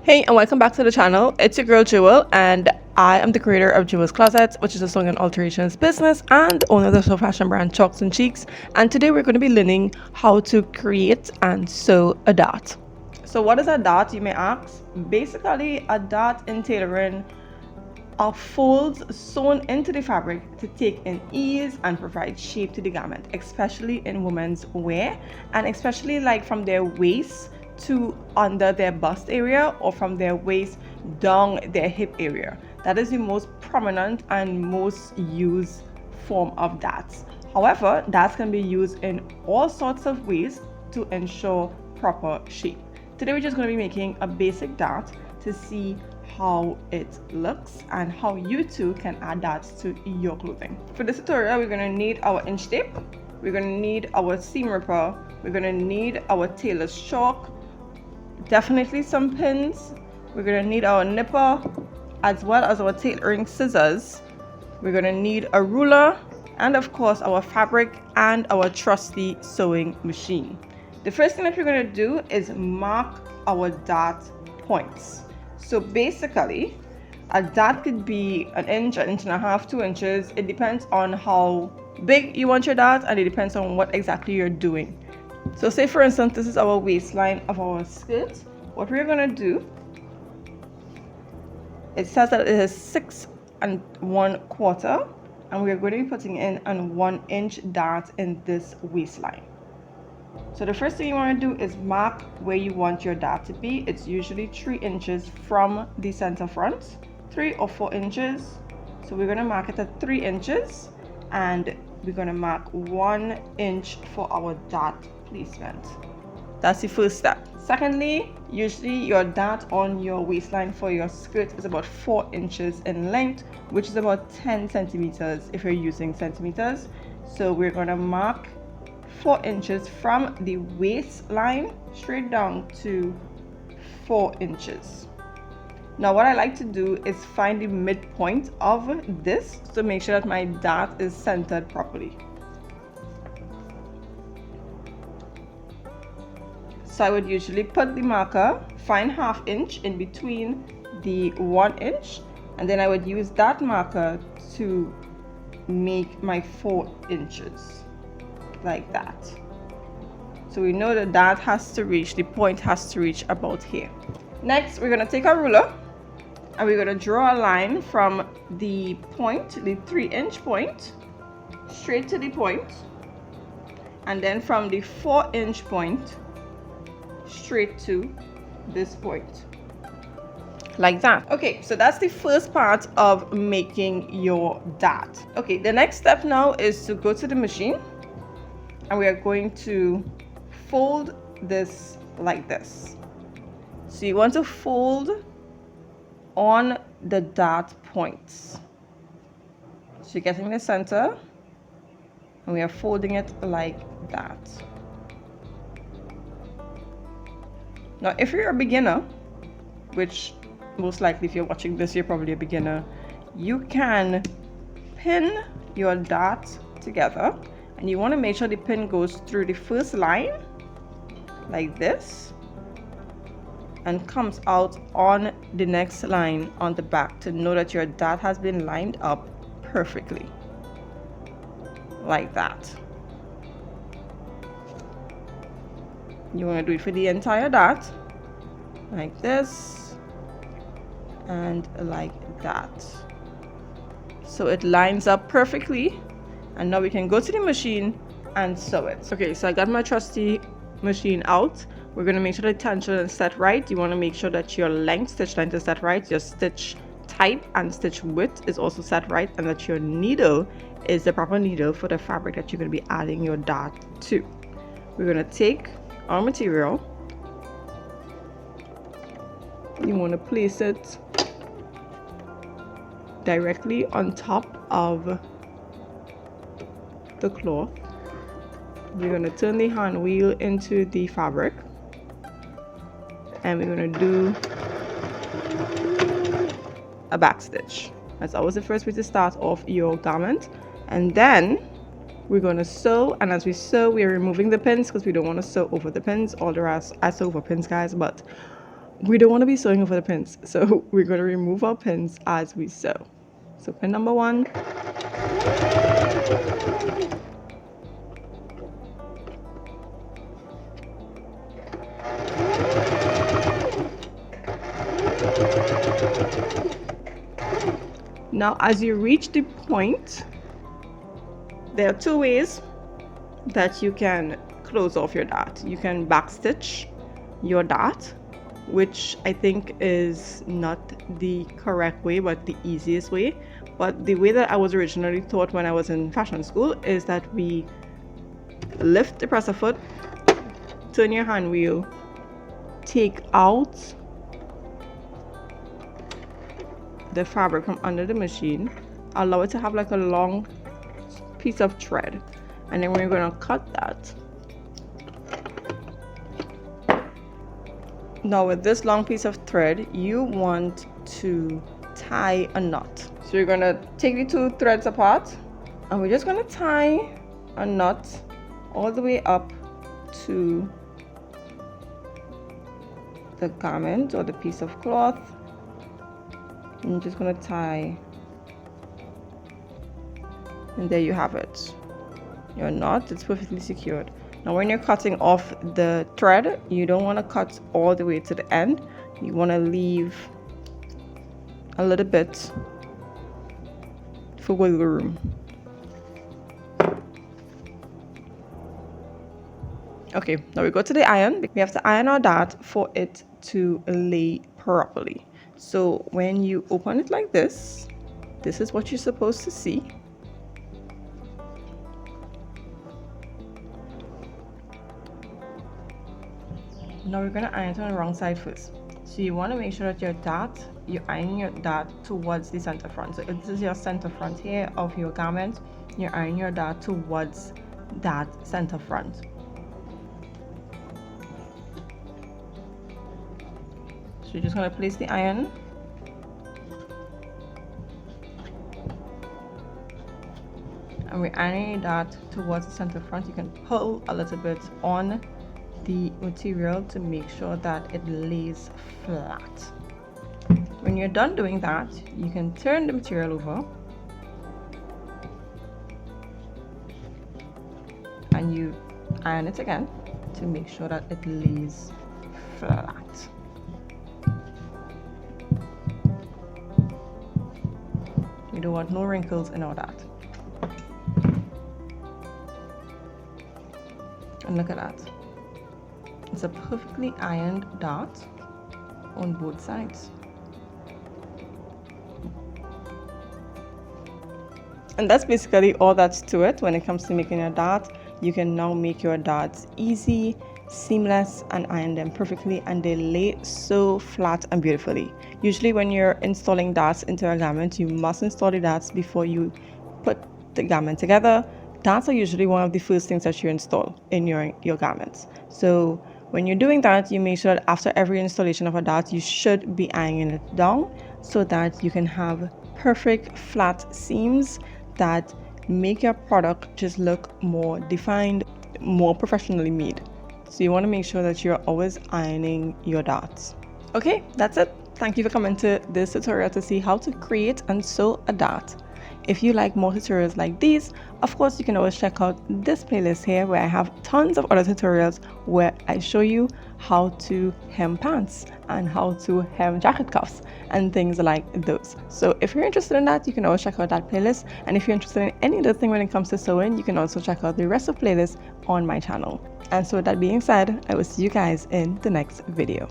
Hey, and welcome back to the channel. It's your girl Jewel, and I am the creator of Jewellz Closette, which is a sewing and alterations business and owner of the slow fashion brand Chalks and Cheeks. And today we're going to be learning how to create and sew a dart. So what is a dart, you may ask? Basically, a dart in tailoring are folds sewn into the fabric to take in ease and provide shape to the garment, especially in women's wear, and especially like from their waist to under their bust area, or from their waist down their hip area. That is the most prominent and most used form of darts. However, darts can be used in all sorts of ways to ensure proper shape. Today we're just going to be making a basic dart to see how it looks and how you too can add darts to your clothing. For this tutorial, we're going to need our inch tape, we're going to need our seam ripper, we're going to need our tailor's chalk, definitely some pins, we're going to need our nipper, as well as our tailoring scissors. We're going to need a ruler, and of course our fabric and our trusty sewing machine. The first thing that we're going to do is mark our dart points. So basically, a dart could be an inch and a half, 2 inches. It depends on how big you want your dart, and it depends on what exactly you're doing. So say for instance, this is our waistline of our skirt. What we're gonna do, it says that it is 6 1/4, and we're going to be putting in an 1 inch dart in this waistline. So the first thing you want to do is mark where you want your dart to be. It's usually 3 inches from the center front, 3 or 4 inches. So we're going to mark it at 3 inches, and we're going to mark 1 inch for our dart placement. That's the first step. Secondly, usually your dart on your waistline for your skirt is about 4 inches in length, which is about 10 centimeters if you're using centimeters. So we're going to mark 4 inches from the waistline straight down to 4 inches. Now what I like to do is find the midpoint of this to make sure that my dart is centered properly. So I would usually put the marker, find 1/2 inch in between the 1 inch, and then I would use that marker to make my 4 inches. Like that. So we know that that has to reach, the point has to reach about here. Next, we're going to take our ruler and we're going to draw a line from the point, the 3 inch point, straight to the point, and then from the 4 inch point straight to this point. Like that. Okay, so that's the first part of making your dart. Okay, the next step now is to go to the machine, and we are going to fold this like this. So you want to fold on the dart points. So you're getting the center, and we are folding it like that. Now if you're a beginner, which most likely if you're watching this you're probably a beginner, you can pin your dart together, and you want to make sure the pin goes through the first line like this and comes out on the next line on the back, to know that your dart has been lined up perfectly like that. You want to do it for the entire dart like this and like that, so it lines up perfectly. And now we can go to the machine and sew it. Okay, so I got my trusty machine out. We're going to make sure the tension is set right. You want to make sure that your length, stitch length is set right, your stitch type and stitch width is also set right, and that your needle is the proper needle for the fabric that you're going to be adding your dart to. We're going to take our material. You want to place it directly on top of the cloth. We're going to turn the hand wheel into the fabric, and we're going to do a back stitch. That's always the first way to start off your garment. And then we're going to sew, and as we sew, we are removing the pins because we don't want to sew over the pins. All the rest, I sew over pins, guys, but we don't want to be sewing over the pins, so we're going to remove our pins as we sew. So pin number 1. Now as you reach the point, there are 2 ways that you can close off your dart. You can backstitch your dart, which I think is not the correct way but the easiest way. But the way that I was originally taught when I was in fashion school is that we lift the presser foot, turn your hand wheel, take out the fabric from under the machine, allow it to have like a long piece of thread, and then we're going to cut that. Now with this long piece of thread, you want to tie a knot. So you're going to take the 2 threads apart, and we're just going to tie a knot all the way up to the garment or the piece of cloth. I'm just going to tie, and there you have it. Your knot is perfectly secured. Now when you're cutting off the thread, you don't want to cut all the way to the end. You want to leave a little bit for wiggle room. Okay, now we go to the iron. We have to iron our dart for it to lay properly. So when you open it like this, this is what you're supposed to see. Now we're going to iron it on the wrong side first. So you want to make sure that you're ironing your dart towards the center front. So if this is your center front here of your garment, you're ironing your dart towards that center front. So you're just going to place the iron. And we're ironing that towards the center front. You can pull a little bit on the material to make sure that it lays flat. When you're done doing that, you can turn the material over and you iron it again to make sure that it lays flat. We don't want no wrinkles in our dart. And look at that. It's a perfectly ironed dart on both sides. And that's basically all that's to it when it comes to making a dart. You can now make your darts easy, seamless, and iron them perfectly, and they lay so flat and beautifully. Usually when you're installing darts into a garment, you must install the darts before you put the garment together. Darts are usually one of the first things that you install in your garments. So when you're doing that, you make sure that after every installation of a dart, you should be ironing it down so that you can have perfect flat seams that make your product just look more defined, more professionally made. So you want to make sure that you're always ironing your darts. Okay, that's it. Thank you for coming to this tutorial to see how to create and sew a dart. If you like more tutorials like these, of course you can always check out this playlist here where I have tons of other tutorials where I show you how to hem pants and how to hem jacket cuffs and things like those. So if you're interested in that, you can always check out that playlist, and if you're interested in any other thing when it comes to sewing, you can also check out the rest of the playlists on my channel. And so with that being said, I will see you guys in the next video.